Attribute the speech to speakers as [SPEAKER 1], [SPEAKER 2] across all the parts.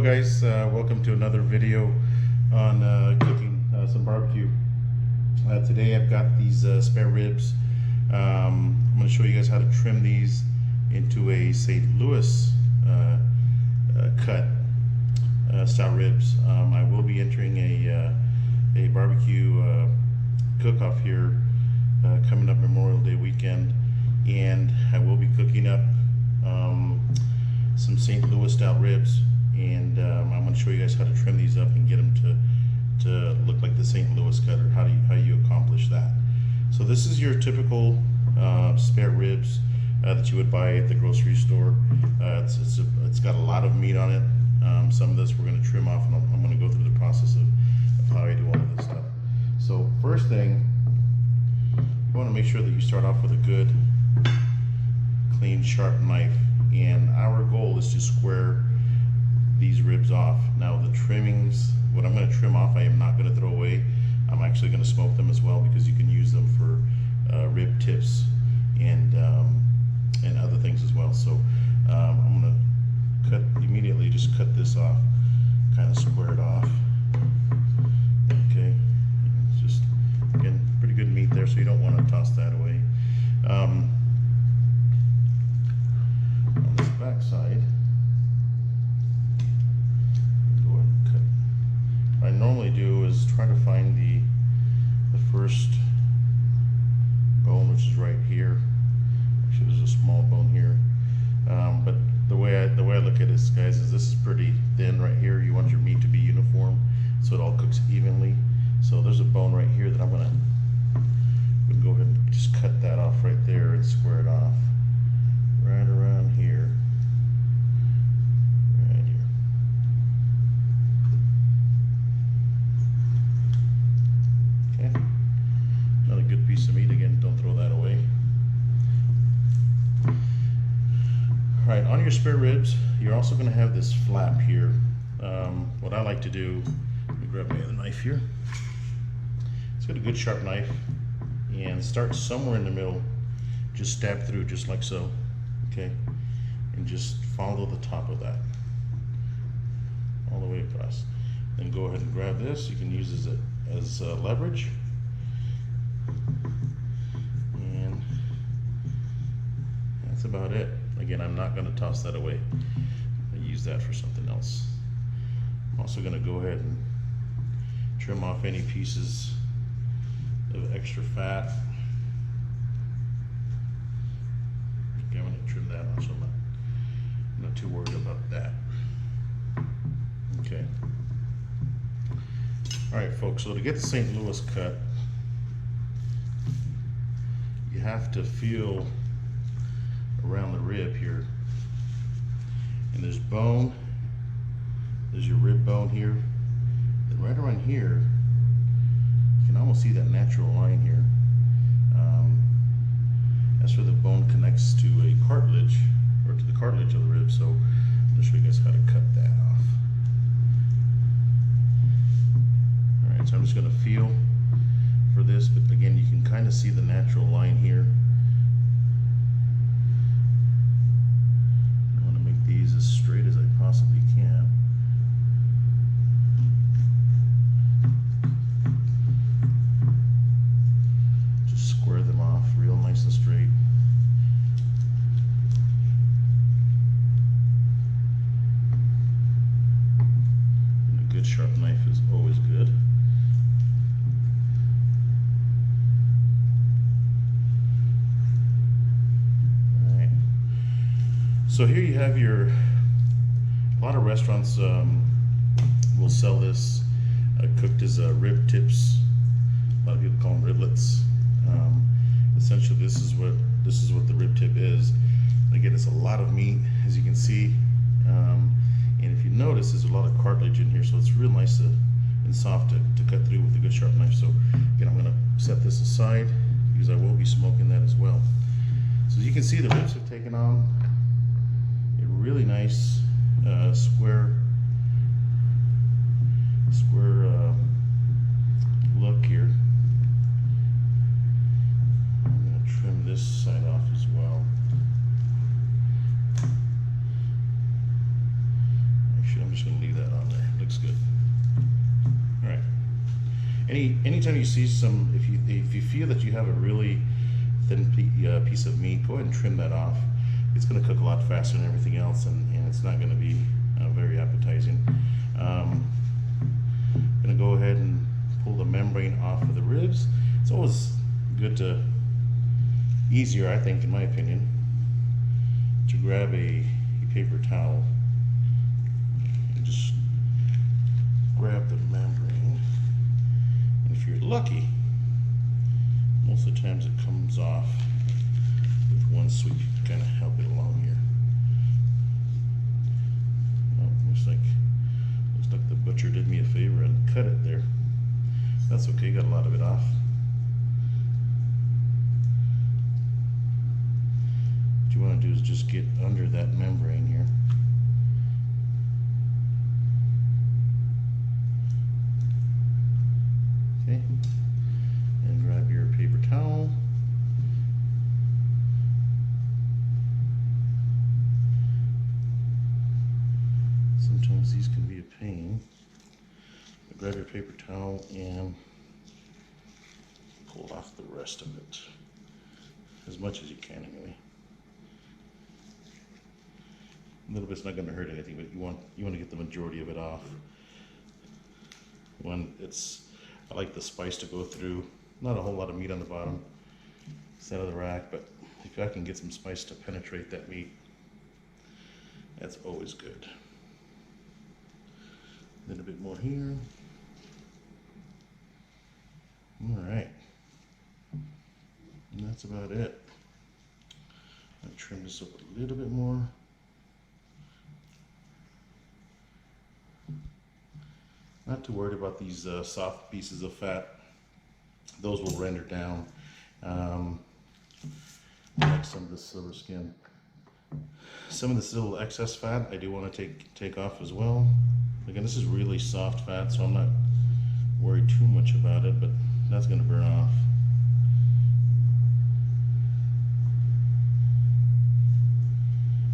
[SPEAKER 1] guys, welcome to another video on cooking some barbecue. Today I've got these spare ribs. I'm going to show you guys how to trim these into a St. Louis cut style ribs. I will be entering a barbecue cook-off here coming up Memorial Day weekend, and I will be cooking up some St. Louis style ribs, and I'm going to show you guys how to trim these up and get them to look like the St. Louis cut, or how you accomplish that. So this is your typical spare ribs that you would buy at the grocery store. It's got a lot of meat on it. Some of this we're going to trim off, and I'm going to go through the process of how I do all of this stuff. So first thing, you want to make sure that you start off with a good, clean, sharp knife. And our goal is to square these ribs off. Now the trimmings, what I'm going to trim off, I am not going to throw away. I'm actually going to smoke them as well, because you can use them for rib tips and other things as well. So I'm going to just cut this off, kind of square it off. Okay, it's just, again, pretty good meat there, so you don't want to toss that away. On this back side, go ahead and cut. What I normally do is try to find the first bone, which is right here. Actually, there's a small bone here, but the way I look at this, guys, is this is pretty thin right here. You want your meat to be uniform, so it all cooks evenly. So there's a bone right here that I'm gonna go ahead and just cut that off right there and square it off right around here. Right here. Okay. Another good piece of meat. Again, don't throw that away. Alright, on your spare ribs, you're also going to have this flap here. What I like to do, let me grab my other knife here. Let's get a good sharp knife and start somewhere in the middle. Just stab through, just like so. Okay, and just follow the top of that all the way across. Then go ahead and grab this. You can use this as leverage, and that's about it. Again, I'm not going to toss that away. I use that for something else. I'm also going to go ahead and trim off any pieces of extra fat. Okay, I'm going to trim that off, so I'm not too worried about that. Okay. Alright, folks, so to get the St. Louis cut, you have to feel around the rib here. And there's bone, there's your rib bone here. Then right around here, you can almost see that natural line here. That's where the bone connects to a cartilage, or to the cartilage of the rib. So I'm going to show you guys how to cut that off. Alright, so I'm just going to feel for this, but again, you can kind of see the natural line here. I want to make these as straight as I possibly can. Square them off real nice and straight. And a good sharp knife is always good. Alright. So here you have a lot of restaurants will sell this cooked as rib tips. A lot of people call them riblets. Essentially, this is what the rib tip is. And again, it's a lot of meat, as you can see, and if you notice, there's a lot of cartilage in here, so it's real nice and soft to cut through with a good sharp knife. So again, I'm going to set this aside, because I will be smoking that as well. So as you can see, the ribs have taken on a really nice square look here. Trim this side off as well. Actually, I'm just going to leave that Anytime you see some, if you feel that you have a really thin piece of meat, go ahead and trim that off. It's going to cook a lot faster than everything else, and it's not going to be very appetizing. I'm going to go ahead and pull the membrane off of the ribs. It's always good to, easier I think in my opinion, to grab a paper towel and just grab the membrane. And if you're lucky, most of the times it comes off with one sweep to kind of help it along here. Well, looks like the butcher did me a favor and cut it there. That's okay, got a lot of it off. What you want to do is just get under that membrane here. Okay, and grab your paper towel. Sometimes these can be a pain. But grab your paper towel and pull off the rest of it, as much as you can anyway. A little bit's not going to hurt anything, but you want to get the majority of it off. I like the spice to go through. Not a whole lot of meat on the bottom, center of the rack, but if I can get some spice to penetrate that meat, that's always good. A little bit more here. All right, and that's about it. I'm gonna trim this up a little bit more. Not too worried about these soft pieces of fat. Those will render down like some of the silver skin. Some of this little excess fat I do want to take off as well. Again, this is really soft fat, so I'm not worried too much about it, but that's going to burn off.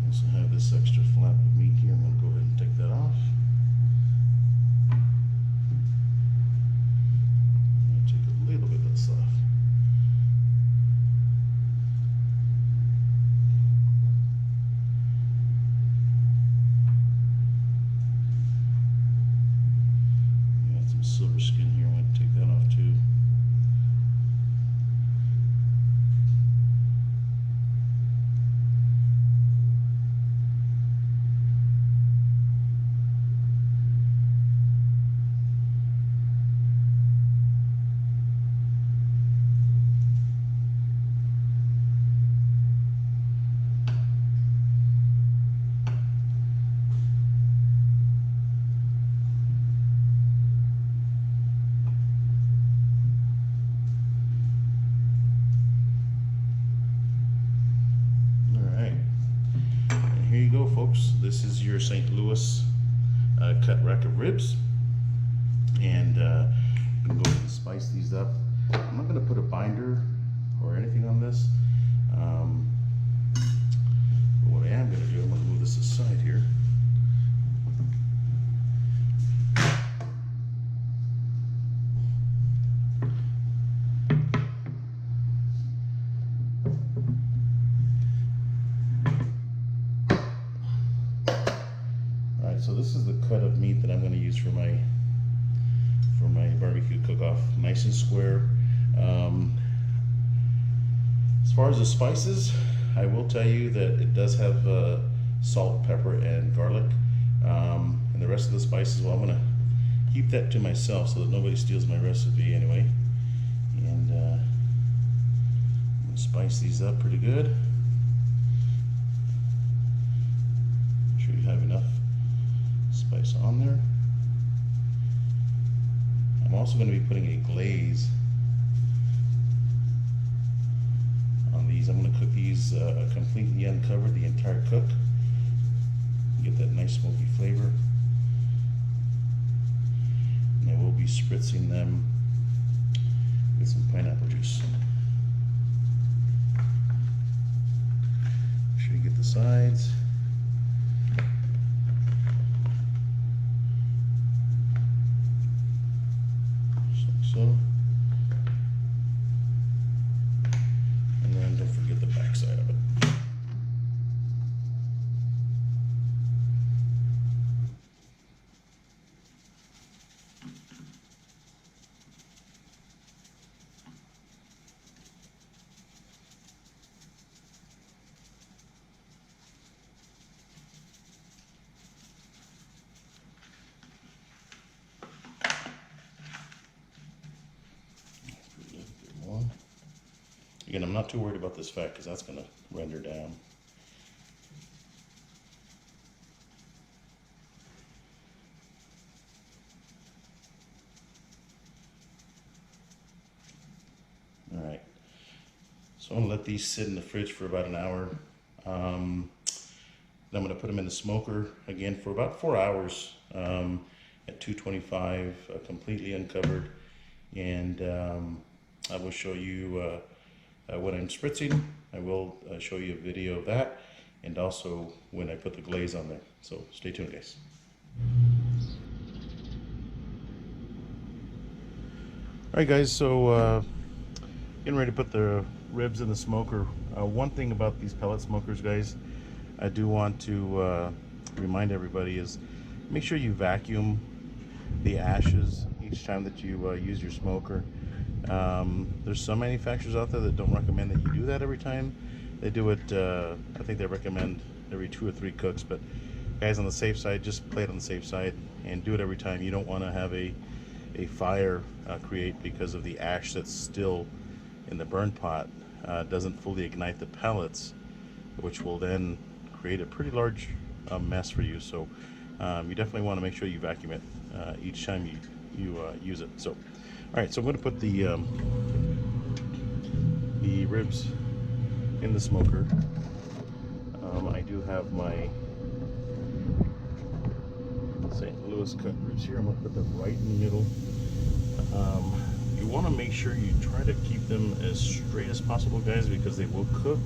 [SPEAKER 1] I also have this extra flap of meat here. I'm going to go ahead and take that off. A little bit of this off. Got some silver skin here. I'm going to take that off too. Folks, this is your St. Louis cut rack of ribs, and I'm going to go ahead and spice these up. I'm not going to put a binder or anything on this, but what I am going to do, I'm going to move this aside here. So this is the cut of meat that I'm going to use for my barbecue cook-off, nice and square. As far as the spices, I will tell you that it does have salt, pepper, and garlic, and the rest of the spices, well, I'm going to keep that to myself so that nobody steals my recipe anyway. And I'm going to spice these up pretty good. Make sure you have enough spice on there. I'm also going to be putting a glaze on these. I'm going to cook these completely uncovered the entire cook. Get that nice smoky flavor. And I will be spritzing them with some pineapple juice. Make sure you get the sides. So Again, I'm not too worried about this fat because that's going to render down. All right, so I'm going to let these sit in the fridge for about an hour. Then I'm going to put them in the smoker again for about 4 hours at 225, completely uncovered. And I will show you when I'm spritzing. I will show you a video of that, and also when I put the glaze on there. So stay tuned, guys. All right, guys, so getting ready to put the ribs in the smoker. One thing about these pellet smokers, guys, I do want to remind everybody is make sure you vacuum the ashes each time that you use your smoker. There's some manufacturers out there that don't recommend that you do that every time. They do it, I think they recommend every 2 or 3 cooks, but guys, on the safe side, just play it on the safe side and do it every time. You don't want to have a fire create because of the ash that's still in the burn pot. Doesn't fully ignite the pellets, which will then create a pretty large mess for you. So you definitely want to make sure you vacuum it each time you use it. So, all right, so I'm going to put the ribs in the smoker. I do have my St. Louis cut ribs here. I'm going to put them right in the middle. You want to make sure you try to keep them as straight as possible, guys, because they will cook.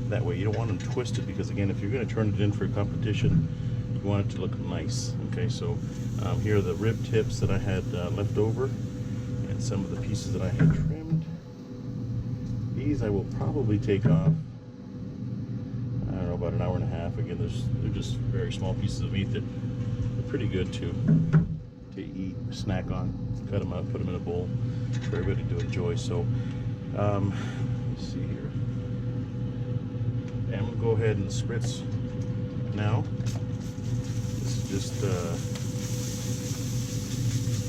[SPEAKER 1] That way you don't want them twisted, because again, if you're going to turn it in for a competition, you want it to look nice. Okay, so here are the rib tips that I had left over, and some of the pieces that I had trimmed. These I will probably take off, I don't know, about an hour and a half. Again, they're just very small pieces of meat that are pretty good to eat, snack on. Cut them up, put them in a bowl for everybody to enjoy. So let's see here. And I'm gonna go ahead and spritz now. This is just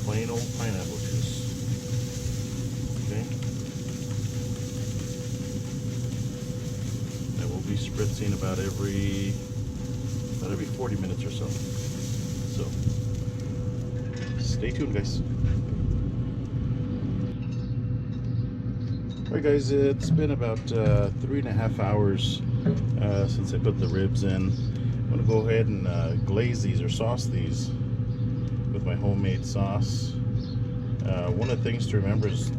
[SPEAKER 1] plain old pineapple juice. Okay. I will be spritzing about every 40 minutes or so. So stay tuned, guys. Alright, guys, it's been about 3.5 hours since I put the ribs in. I'm going to go ahead and glaze these or sauce these with my homemade sauce. One of the things to remember is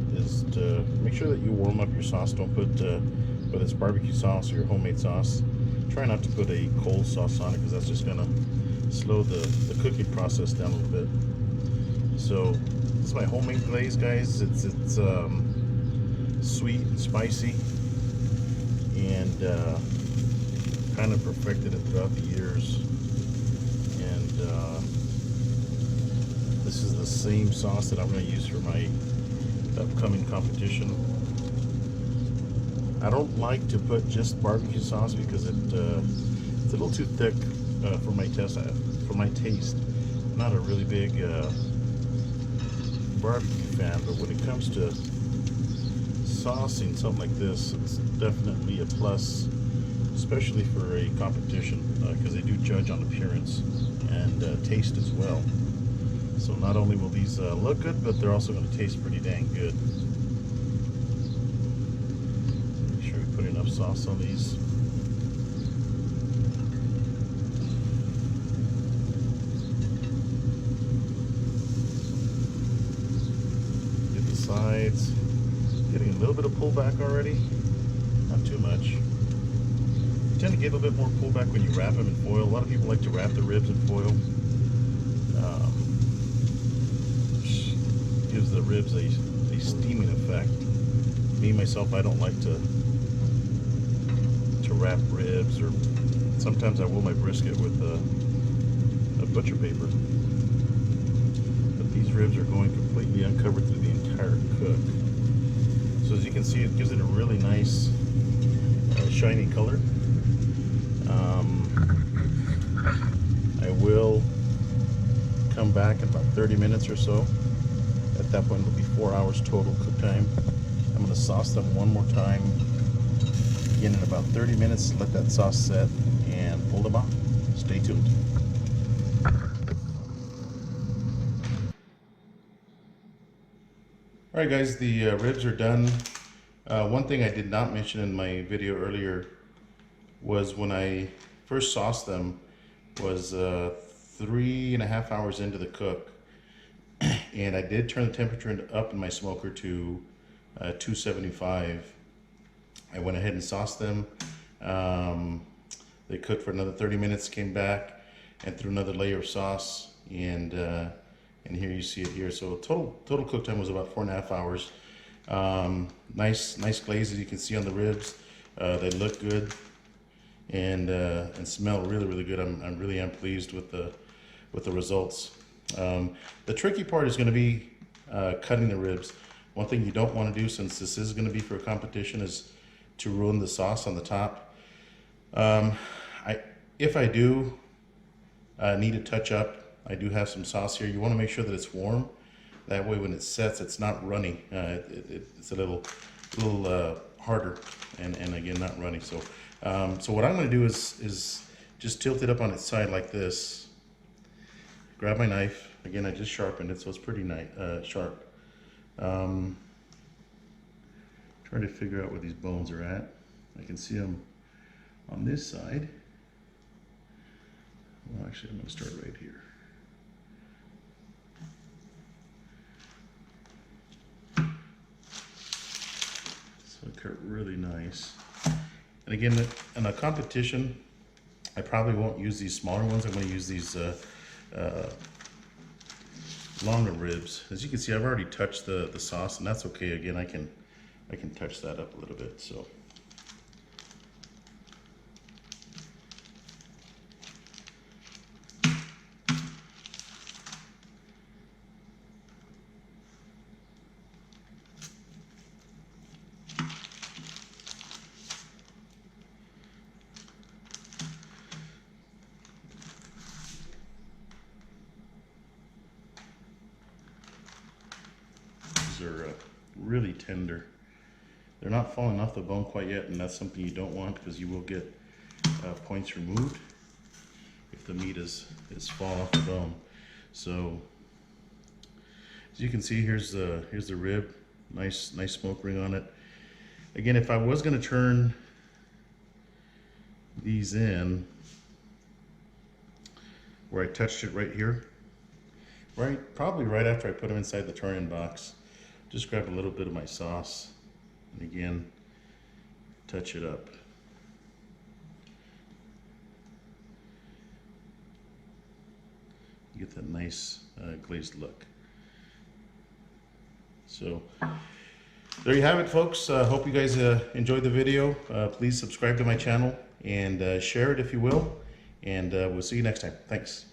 [SPEAKER 1] to make sure that you warm up your sauce. Don't put, whether it's barbecue sauce or your homemade sauce, try not to put a cold sauce on it, because that's just going to slow the cooking process down a little bit. So this is my homemade glaze, guys. It's sweet and spicy, and kind of perfected it throughout the years. And this is the same sauce that I'm going to use for my upcoming competition. I don't like to put just barbecue sauce because it's a little too thick for my taste. I'm not a really big barbecue fan, but when it comes to saucing something like this, it's definitely a plus, especially for a competition, because they do judge on appearance and taste as well. So not only will these look good, but they're also going to taste pretty dang good. Make sure we put enough sauce on these. Get the sides. Getting a little bit of pullback already, not too much. You tend to get a little bit more pullback when you wrap them in foil. A lot of people like to wrap the ribs in foil. Gives the ribs a steaming effect. Me, myself, I don't like to wrap ribs, or sometimes I will my brisket with a butcher paper. But these ribs are going completely uncovered through the entire cook. So as you can see, it gives it a really nice shiny color. I will come back in about 30 minutes or so. At that point, it'll be 4 hours total cook time. I'm going to sauce them one more time. Again, in about 30 minutes, let that sauce set and pull them off. Stay tuned. Alright guys, the ribs are done. One thing I did not mention in my video earlier was when I first sauced them was 3.5 hours into the cook, and I did turn the temperature up in my smoker to 275. I went ahead and sauced them. They cooked for another 30 minutes, came back and threw another layer of sauce, and here you see it here. So total cook time was about 4.5 hours. Nice glaze, as you can see on the ribs. They look good and smell really good. I'm really pleased with the results. The tricky part is going to be cutting the ribs. One thing you don't want to do, since this is going to be for a competition, is to ruin the sauce on the top. If I do need a touch up, I do have some sauce here. You want to make sure that it's warm. That way when it sets, it's not runny. It's a little harder and again, not runny. So what I'm going to do is just tilt it up on its side like this. Grab my knife. Again, I just sharpened it, so it's pretty sharp. Trying to figure out where these bones are at. I can see them on this side. Well, actually, I'm going to start right here. So it cut really nice. And again, in a competition, I probably won't use these smaller ones. I'm going to use these longer ribs. As you can see, I've already touched the sauce, and that's okay. Again, I can touch that up a little bit. So. Are really tender. They're not falling off the bone quite yet, and that's something you don't want, because you will get points removed if the meat is fall off the bone. So as you can see, here's the rib. Nice smoke ring on it. Again, if I was going to turn these in where I touched it right here, probably right after I put them inside the turn-in box, just grab a little bit of my sauce and again touch it up. You get that nice glazed look. So there you have it, folks. Hope you guys enjoyed the video. Please subscribe to my channel and share it if you will, and we'll see you next time. Thanks.